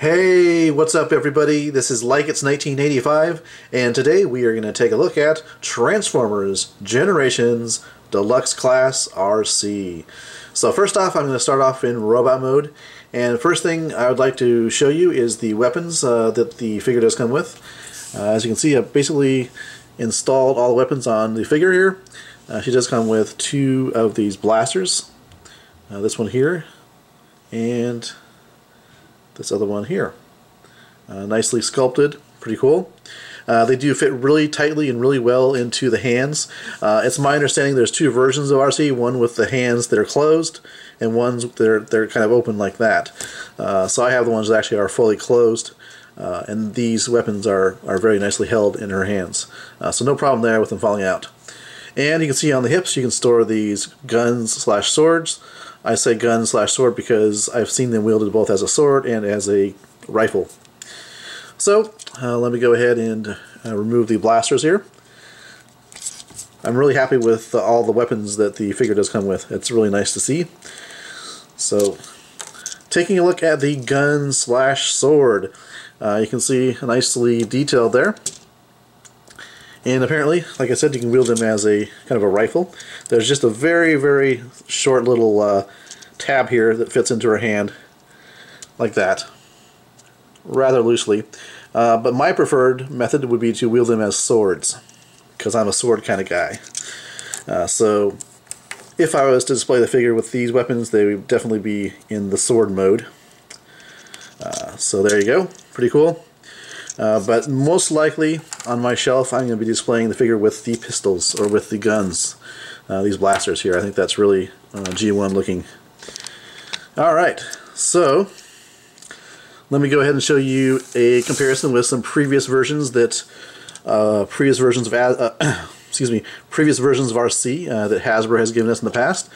Hey, what's up everybody? This is Like It's 1985, and today we are going to take a look at Transformers Generations Deluxe Class Arcee. So first off, I'm going to start off in robot mode, and first thing I would like to show you is the weapons that the figure does come with. As you can see, I've basically installed all the weapons on the figure here. She does come with two of these blasters, this one here, and this other one here. Nicely sculpted, pretty cool. They do fit really tightly and really well into the hands. It's my understanding there's two versions of Arcee, one with the hands that are closed and ones that they're kind of open like that. So I have the ones that actually are fully closed, and these weapons are very nicely held in her hands. So no problem there with them falling out. And you can see on the hips you can store these guns slash swords. I say gun slash sword because I've seen them wielded both as a sword and as a rifle. So let me go ahead and remove the blasters here. I'm really happy with all the weapons that the figure does come with. It's really nice to see. So taking a look at the gun slash sword, you can see nicely detailed there. And apparently, like I said, you can wield them as a kind of a rifle. There's just a very, very short little tab here that fits into her hand, like that, rather loosely. But my preferred method would be to wield them as swords, because I'm a sword kind of guy. So if I was to display the figure with these weapons, they would definitely be in the sword mode. So there you go, pretty cool. But most likely on my shelf I'm going to be displaying the figure with the pistols, or with the guns, these blasters here. I think that's really G1 looking. Alright, so let me go ahead and show you a comparison with some previous versions that previous versions of Arcee that Hasbro has given us in the past.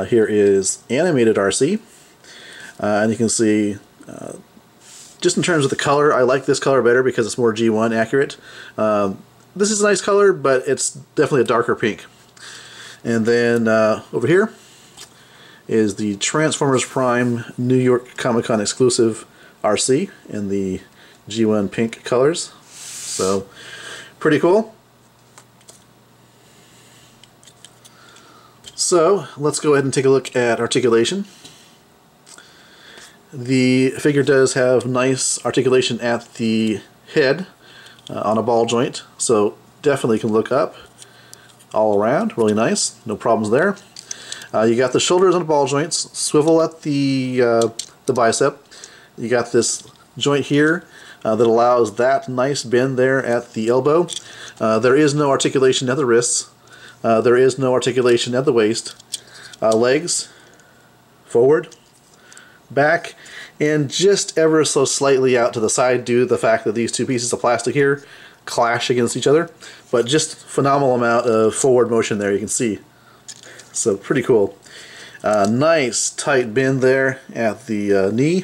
Here is animated Arcee, and you can see just in terms of the color, I like this color better because it's more G1 accurate. This is a nice color, but it's definitely a darker pink. And then over here is the Transformers Prime New York Comic Con exclusive Arcee in the G1 pink colors. So pretty cool. So let's go ahead and take a look at articulation. The figure does have nice articulation at the head on a ball joint, so definitely can look up all around, really nice, no problems there. You got the shoulders on the ball joints, swivel at the bicep. You got this joint here that allows that nice bend there at the elbow. There is no articulation at the wrists. There is no articulation at the waist. Legs, forward, back, and just ever so slightly out to the side due to the fact that these two pieces of plastic here clash against each other, but just phenomenal amount of forward motion there, you can see. So pretty cool. Nice tight bend there at the knee,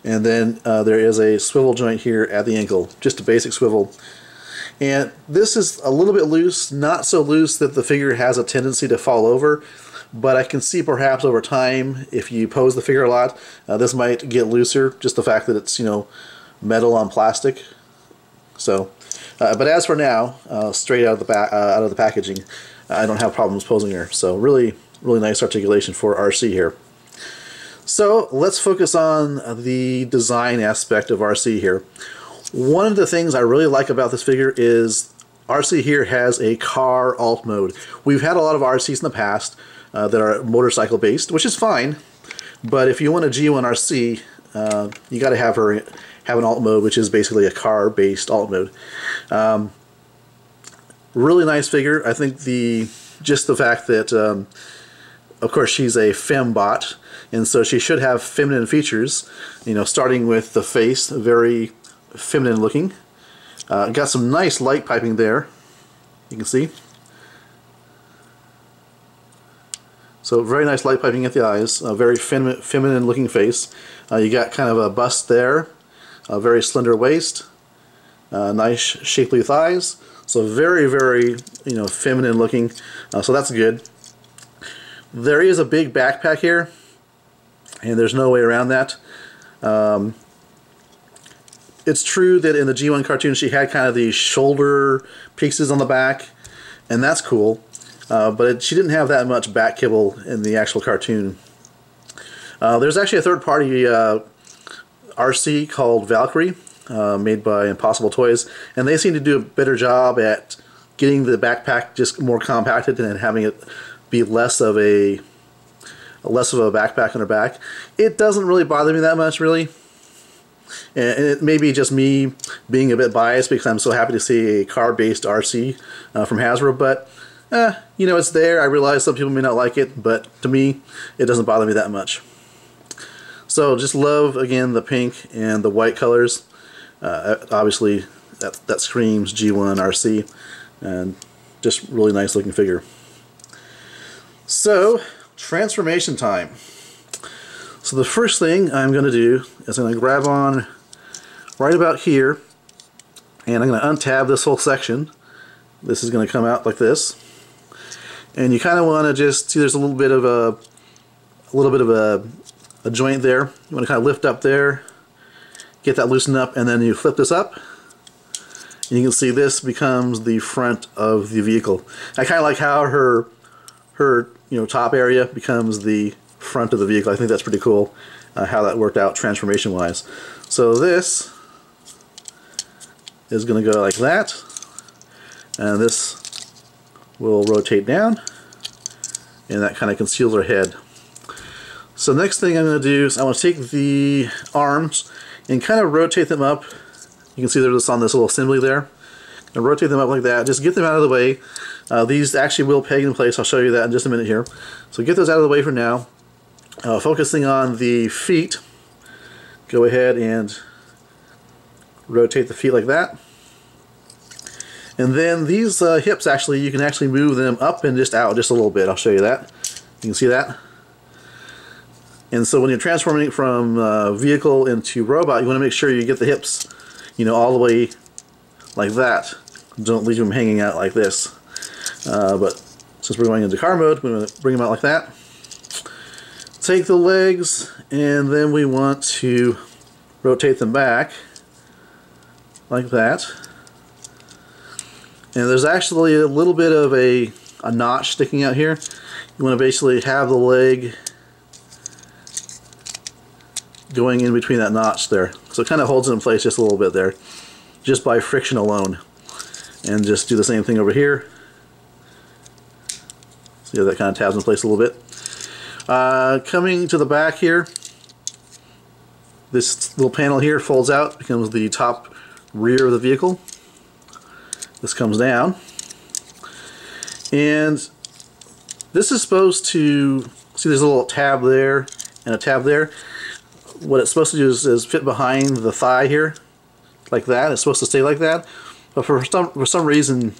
and then there is a swivel joint here at the ankle, just a basic swivel. And this is a little bit loose, not so loose that the figure has a tendency to fall over, but I can see perhaps over time, if you pose the figure a lot, this might get looser, just the fact that it's, you know, metal on plastic. So, but as for now, straight out of the packaging, I don't have problems posing her. So really, really nice articulation for Arcee here. So let's focus on the design aspect of Arcee here. One of the things I really like about this figure is Arcee here has a car alt mode. We've had a lot of Arcees in the past that are motorcycle based, which is fine, but if you want a G1 Arcee, you got to have her have an alt mode, which is basically a car based alt mode. Really nice figure. I think just the fact that of course she's a fembot, and so she should have feminine features, you know, starting with the face, very feminine looking. Got some nice light piping there, you can see. So very nice light piping at the eyes, a very feminine looking face. You got kind of a bust there, a very slender waist, nice shapely thighs. So very, very, you know, feminine looking. So that's good. There is a big backpack here, and there's no way around that. it's true that in the G1 cartoon she had kind of these shoulder pieces on the back, and that's cool. But she didn't have that much back kibble in the actual cartoon. There's actually a third-party Arcee called Valkyrie, made by Impossible Toys, and they seem to do a better job at getting the backpack just more compacted and having it be less of a backpack on her back. It doesn't really bother me that much, really. And it may be just me being a bit biased because I'm so happy to see a car-based Arcee from Hasbro, but you know, it's there. I realize some people may not like it, but to me, it doesn't bother me that much. So just love, again, the pink and the white colors. Obviously, that screams G1 Arcee, and just really nice looking figure. So, transformation time. So the first thing I'm going to do is I'm going to grab on right about here, and I'm going to untab this whole section. This is going to come out like this, and you kind of want to just see there's a little bit of a joint there. You want to kind of lift up there, get that loosened up, and then you flip this up, and you can see this becomes the front of the vehicle. I kind of like how her top area becomes the front of the vehicle. I think that's pretty cool how that worked out transformation wise. So this is going to go like that, and this will rotate down, and that kind of conceals her head. So next thing I'm going to do is I want to take the arms and kind of rotate them up. You can see they're just on this little assembly there. And rotate them up like that. Just get them out of the way. These actually will peg in place. I'll show you that in just a minute here. So get those out of the way for now. Focusing on the feet, go ahead and rotate the feet like that. And then these hips, actually, you can actually move them up and just out just a little bit. I'll show you that. You can see that. And so when you're transforming from vehicle into robot, you want to make sure you get the hips, all the way like that. Don't leave them hanging out like this. But since we're going into car mode, we're going to bring them out like that. Take the legs, and then we want to rotate them back like that. And there's actually a little bit of a notch sticking out here. You want to basically have the leg going in between that notch there. So it kind of holds it in place just a little bit there, just by friction alone. And just do the same thing over here. See how that kind of tabs in place a little bit. Coming to the back here, this little panel here folds out, becomes the top rear of the vehicle. This comes down, and this is supposed to, see there's a little tab there and a tab there. What it's supposed to do is fit behind the thigh here, like that. It's supposed to stay like that, but for some reason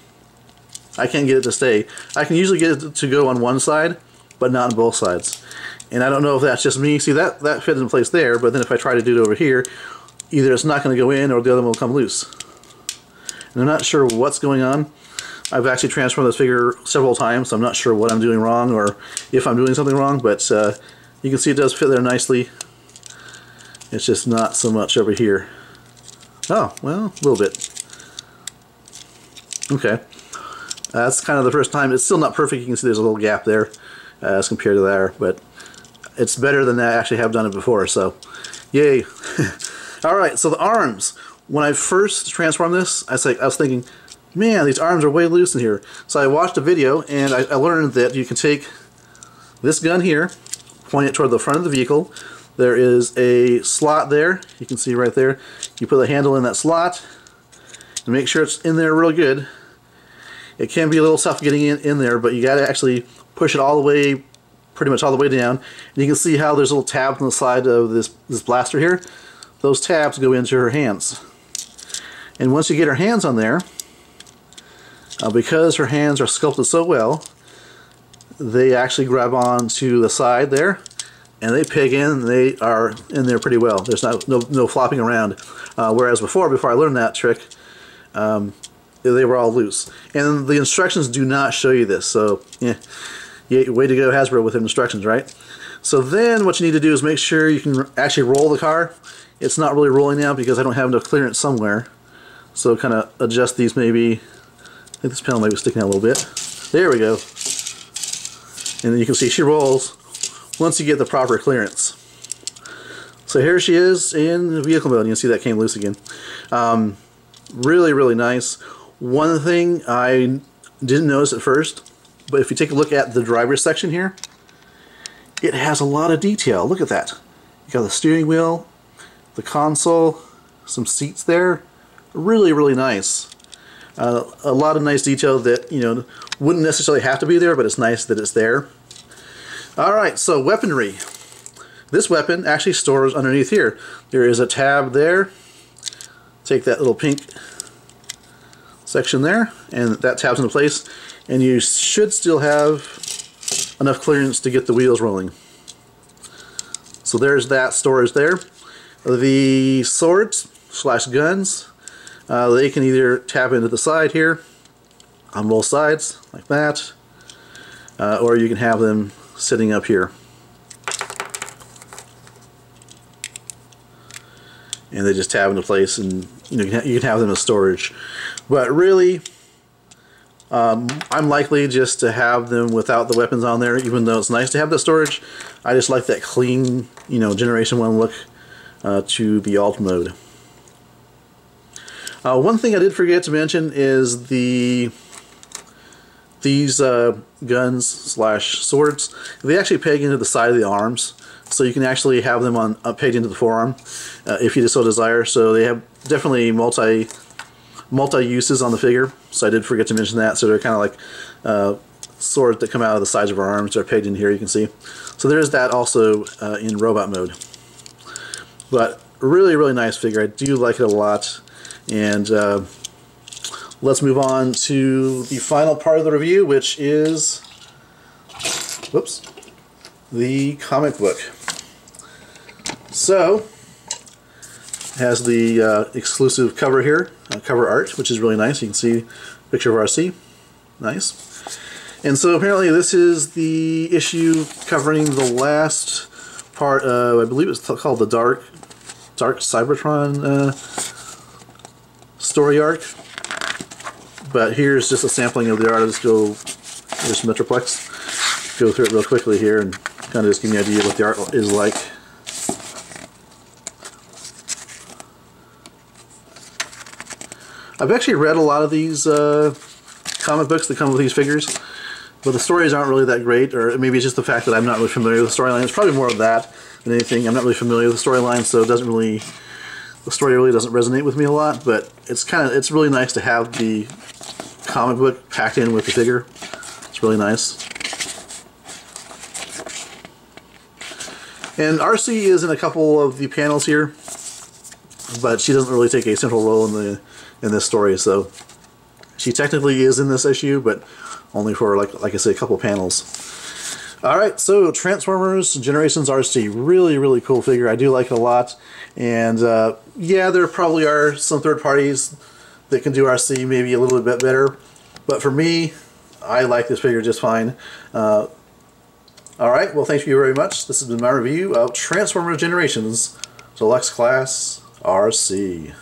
I can't get it to stay. I can usually get it to go on one side, but not on both sides. And I don't know if that's just me. See, that fit in place there, but then if I try to do it over here, either it's not going to go in or the other one will come loose. And I'm not sure what's going on. I've actually transformed this figure several times, so I'm not sure what I'm doing wrong or if I'm doing something wrong, but you can see it does fit there nicely. It's just not so much over here. Oh, well, a little bit. Okay. That's kind of the first time. It's still not perfect. You can see there's a little gap there as compared to there, but it's better than I actually have done it before, so yay. Alright, so the arms. When I first transformed this, I was thinking, man, these arms are way loose in here. So I watched a video, and I learned that you can take this gun here, point it toward the front of the vehicle. There is a slot there, you can see right there. You put the handle in that slot, and make sure it's in there real good. It can be a little tough getting in there, but you got to actually push it all the way, pretty much all the way down. And you can see how there's little tabs on the side of this blaster here. Those tabs go into her hands. And once you get her hands on there, because her hands are sculpted so well, they actually grab on to the side there, and they peg in, and they are in there pretty well. There's no flopping around. Whereas before I learned that trick, they were all loose. And the instructions do not show you this, so yeah, way to go Hasbro with instructions, right? So then what you need to do is make sure you can actually roll the car. It's not really rolling now because I don't have enough clearance somewhere. So kind of adjust these maybe. I think this panel might be sticking out a little bit. There we go. And then you can see she rolls once you get the proper clearance. So here she is in vehicle mode. You can see that came loose again. Really, really nice. One thing I didn't notice at first, but if you take a look at the driver's section here, it has a lot of detail. Look at that. You got the steering wheel, the console, some seats there. Really, really nice. A lot of nice detail that, you know, wouldn't necessarily have to be there, but it's nice that it's there. Alright, so weaponry. This weapon actually stores underneath here. There is a tab there. Take that little pink section there, and that tabs into place, and you should still have enough clearance to get the wheels rolling. So there's that storage there. The swords / guns, they can either tap into the side here on both sides like that, or you can have them sitting up here, and they just tab into place, and you know, you can have them as storage. But really, I'm likely just to have them without the weapons on there, even though it's nice to have that storage. I just like that clean, you know, Generation 1 look to the alt mode. One thing I did forget to mention is these guns / swords, they actually peg into the side of the arms, so you can actually have them on pegged into the forearm if you so desire. So they have definitely multi uses on the figure. So I did forget to mention that. So they're kind of like swords that come out of the sides of our arms. They're pegged in here, you can see. So there's that also in robot mode. But really, really nice figure. I do like it a lot. And let's move on to the final part of the review, which is, whoops, the comic book. So, it has the exclusive cover here, cover art, which is really nice. You can see a picture of Arcee. Nice. And so apparently this is the issue covering the last part of, I believe it's called the Dark Cybertron story arc. But here's just a sampling of the art. I'll just go, here's Metroplex, go through it real quickly here and kind of just give you an idea what the art is like. I've actually read a lot of these comic books that come with these figures, but the stories aren't really that great, or maybe it's just the fact that I'm not really familiar with the storyline. It's probably more of that than anything. I'm not really familiar with the storyline, so it doesn't really, the story really doesn't resonate with me a lot, but it's really nice to have the comic book packed in with the figure. It's really nice. And Arcee is in a couple of the panels here, but she doesn't really take a central role in this story, so she technically is in this issue, but only for, like I say, a couple panels. Alright, so Transformers Generations Arcee. Really, really cool figure. I do like it a lot. And yeah, there probably are some third parties that can do Arcee maybe a little bit better, but for me, I like this figure just fine. Alright, well, thank you very much. This has been my review of Transformers Generations Deluxe Class Arcee.